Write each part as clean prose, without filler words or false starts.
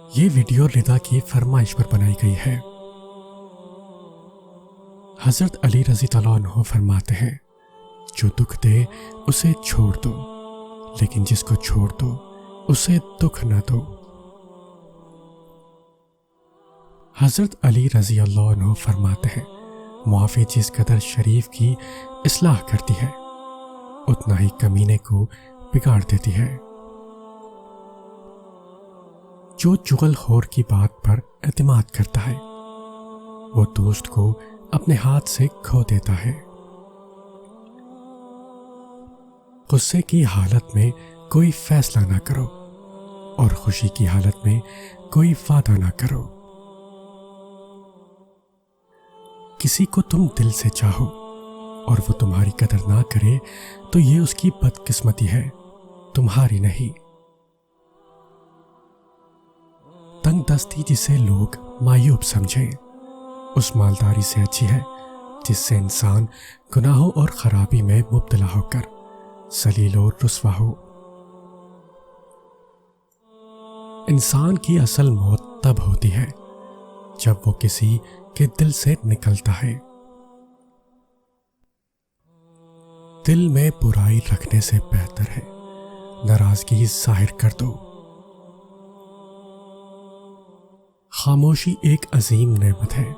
یہ ویڈیو رضا کی فرمائش پر بنائی گئی ہے۔ حضرت علی رضی اللہ عنہ فرماتے ہیں، جو دکھ دے اسے چھوڑ دو، لیکن جس کو چھوڑ دو اسے دکھ نہ دو۔ حضرت علی رضی اللہ عنہ فرماتے ہیں، معافی جس قدر شریف کی اصلاح کرتی ہے اتنا ہی کمینے کو بگاڑ دیتی ہے۔ جو چغل خور کی بات پر اعتماد کرتا ہے وہ دوست کو اپنے ہاتھ سے کھو دیتا ہے۔ غصے کی حالت میں کوئی فیصلہ نہ کرو اور خوشی کی حالت میں کوئی وعدہ نہ کرو۔ کسی کو تم دل سے چاہو اور وہ تمہاری قدر نہ کرے تو یہ اس کی بدقسمتی ہے، تمہاری نہیں۔ تنگ دستی جسے لوگ معیوب سمجھیں اس مالداری سے اچھی ہے جس سے انسان گناہوں اور خرابی میں مبتلا ہو کر ذلیل اور رسوا ہو۔ انسان کی اصل موت تب ہوتی ہے جب وہ کسی کے دل سے نکلتا ہے۔ دل میں برائی رکھنے سے بہتر ہے ناراضگی ظاہر کر دو۔ خاموشی ایک عظیم نعمت ہے،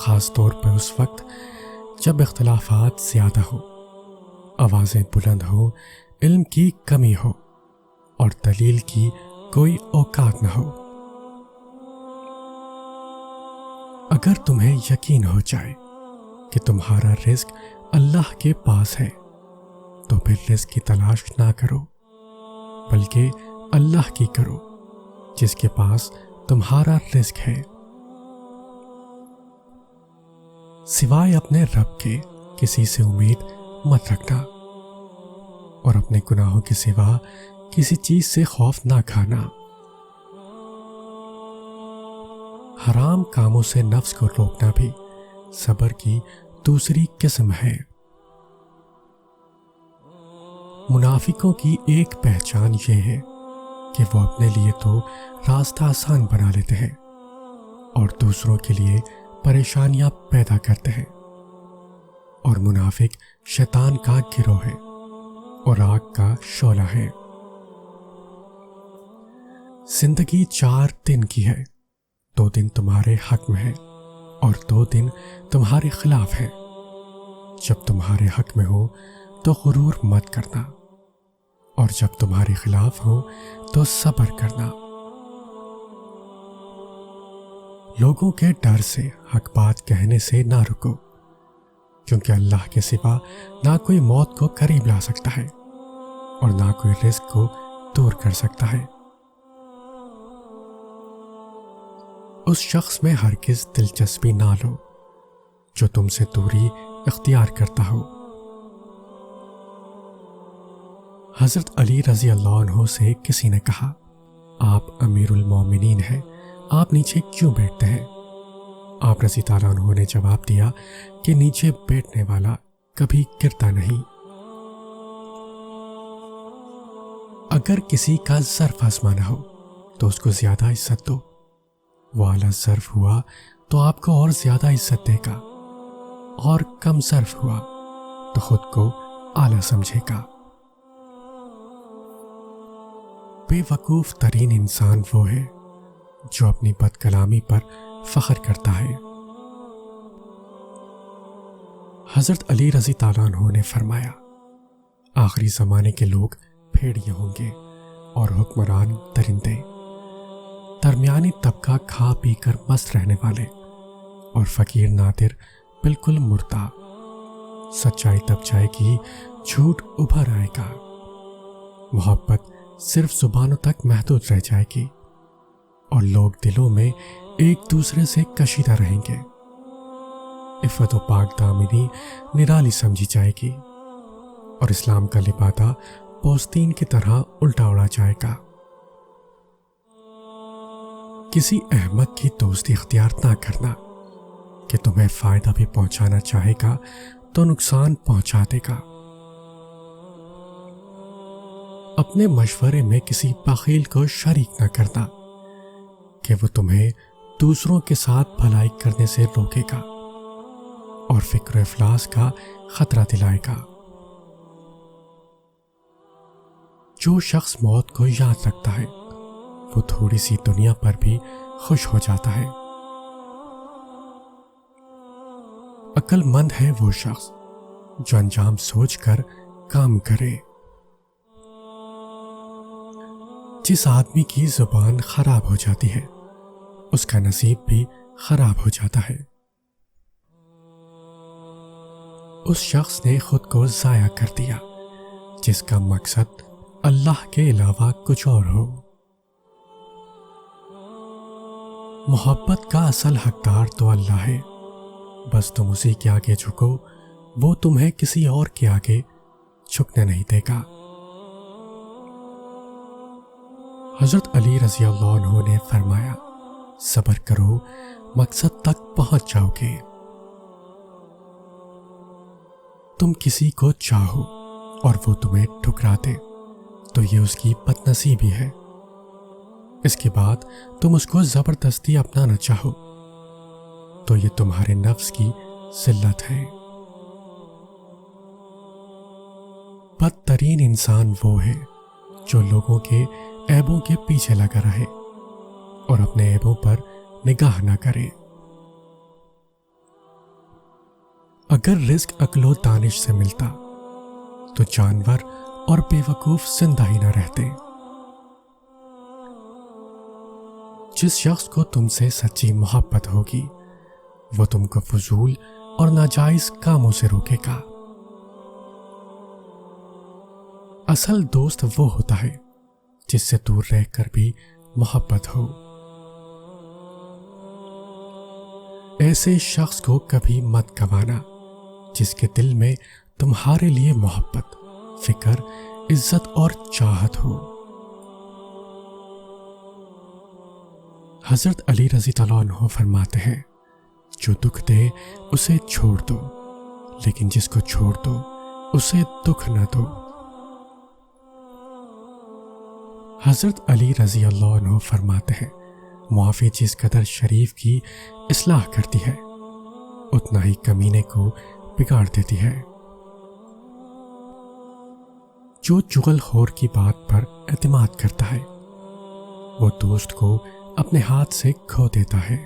خاص طور پر اس وقت جب اختلافات زیادہ ہو، آوازیں بلند ہو، علم کی کمی ہو اور دلیل کی کوئی اوقات نہ ہو۔ اگر تمہیں یقین ہو جائے کہ تمہارا رزق اللہ کے پاس ہے تو پھر رزق کی تلاش نہ کرو، بلکہ اللہ کی کرو جس کے پاس تمہارا رزق ہے۔ سوائے اپنے رب کے کسی سے امید مت رکھنا اور اپنے گناہوں کے سوا کسی چیز سے خوف نہ کھانا۔ حرام کاموں سے نفس کو روکنا بھی صبر کی دوسری قسم ہے۔ منافقوں کی ایک پہچان یہ ہے کہ وہ اپنے لیے تو راستہ آسان بنا لیتے ہیں اور دوسروں کے لیے پریشانیاں پیدا کرتے ہیں، اور منافق شیطان کا گروہ ہے اور آگ کا شعلہ ہے۔ زندگی 4 دن کی ہے، 2 دن تمہارے حق میں ہے اور 2 دن تمہارے خلاف ہے۔ جب تمہارے حق میں ہو تو غرور مت کرنا اور جب تمہارے خلاف ہو تو صبر کرنا۔ لوگوں کے ڈر سے حق بات کہنے سے نہ رکو، کیونکہ اللہ کے سوا نہ کوئی موت کو قریب لا سکتا ہے اور نہ کوئی رزق کو دور کر سکتا ہے۔ اس شخص میں ہرگز دلچسپی نہ لو جو تم سے دوری اختیار کرتا ہو۔ حضرت علی رضی اللہ عنہ سے کسی نے کہا، آپ امیر المومنین ہیں، آپ نیچے کیوں بیٹھتے ہیں؟ آپ رضی اللہ عنہ نے جواب دیا کہ نیچے بیٹھنے والا کبھی گرتا نہیں۔ اگر کسی کا ظرف آزمانا ہو تو اس کو زیادہ عزت دو، وہ اعلیٰ ظرف ہوا تو آپ کو اور زیادہ عزت دے گا، اور کم ظرف ہوا تو خود کو اعلیٰ سمجھے گا۔ بے وقوف ترین انسان وہ ہے جو اپنی بد کلامی پر فخر کرتا ہے۔ حضرت علی رضی اللہ عنہ نے فرمایا، آخری زمانے کے لوگ بھیڑیے ہوں گے اور حکمران درندے، درمیانی طبقہ کھا پی کر مست رہنے والے اور فقیر نادر بالکل مردہ۔ سچائی تب جائے گی، جھوٹ ابھر آئے گا، محبت صرف زبانوں تک محدود رہ جائے گی اور لوگ دلوں میں ایک دوسرے سے کشیدہ رہیں گے۔ عفت و پاک دامنی نرالی سمجھی جائے گی اور اسلام کا لبادہ پوستین کی طرح الٹا اڑا جائے گا۔ کسی احمق کی دوستی اختیار نہ کرنا کہ تمہیں فائدہ بھی پہنچانا چاہے گا تو نقصان پہنچا دے گا۔ اپنے مشورے میں کسی بخیل کو شریک نہ کرنا کہ وہ تمہیں دوسروں کے ساتھ بھلائی کرنے سے روکے گا اور فکر و افلاس کا خطرہ دلائے گا۔ جو شخص موت کو یاد رکھتا ہے وہ تھوڑی سی دنیا پر بھی خوش ہو جاتا ہے۔ عقل مند ہے وہ شخص جو انجام سوچ کر کام کرے۔ جس آدمی کی زبان خراب ہو جاتی ہے اس کا نصیب بھی خراب ہو جاتا ہے۔ اس شخص نے خود کو ضائع کر دیا جس کا مقصد اللہ کے علاوہ کچھ اور ہو۔ محبت کا اصل حقدار تو اللہ ہے، بس تم اسی کے آگے جھکو، وہ تمہیں کسی اور کے آگے جھکنے نہیں دے گا۔ حضرت علی رضی اللہ عنہ نے فرمایا، صبر کرو، مقصد تک پہنچ جاؤ گے۔ تم کسی کو چاہو اور وہ تمہیں ٹھکرا دے تو یہ اس کی بد نصیبی ہے۔ اس کے بعد تم اس کو زبردستی اپنانا چاہو تو یہ تمہارے نفس کی ذلت ہے۔ بدترین انسان وہ ہے جو لوگوں کے عیبوں کے پیچھے لگا رہے اور اپنے عیبوں پر نگاہ نہ کرے۔ اگر رزق عقل و دانش سے ملتا تو جانور اور بے وقوف زندہ ہی نہ رہتے۔ جس شخص کو تم سے سچی محبت ہوگی وہ تم کو فضول اور ناجائز کاموں سے روکے گا۔ اصل دوست وہ ہوتا ہے جس سے دور رہ کر بھی محبت ہو۔ ایسے شخص کو کبھی مت گوانا جس کے دل میں تمہارے لیے محبت، فکر، عزت اور چاہت ہو۔ حضرت علی رضی اللہ عنہ فرماتے ہیں، جو دکھ دے اسے چھوڑ دو، لیکن جس کو چھوڑ دو اسے دکھ نہ دو۔ حضرت علی رضی اللہ عنہ فرماتے ہیں، معافی جس قدر شریف کی اصلاح کرتی ہے اتنا ہی کمینے کو بگاڑ دیتی ہے۔ جو چغل خور کی بات پر اعتماد کرتا ہے وہ دوست کو اپنے ہاتھ سے کھو دیتا ہے۔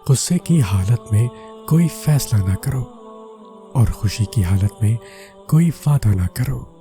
غصے کی حالت میں کوئی فیصلہ نہ کرو اور خوشی کی حالت میں کوئی وعدہ نہ کرو۔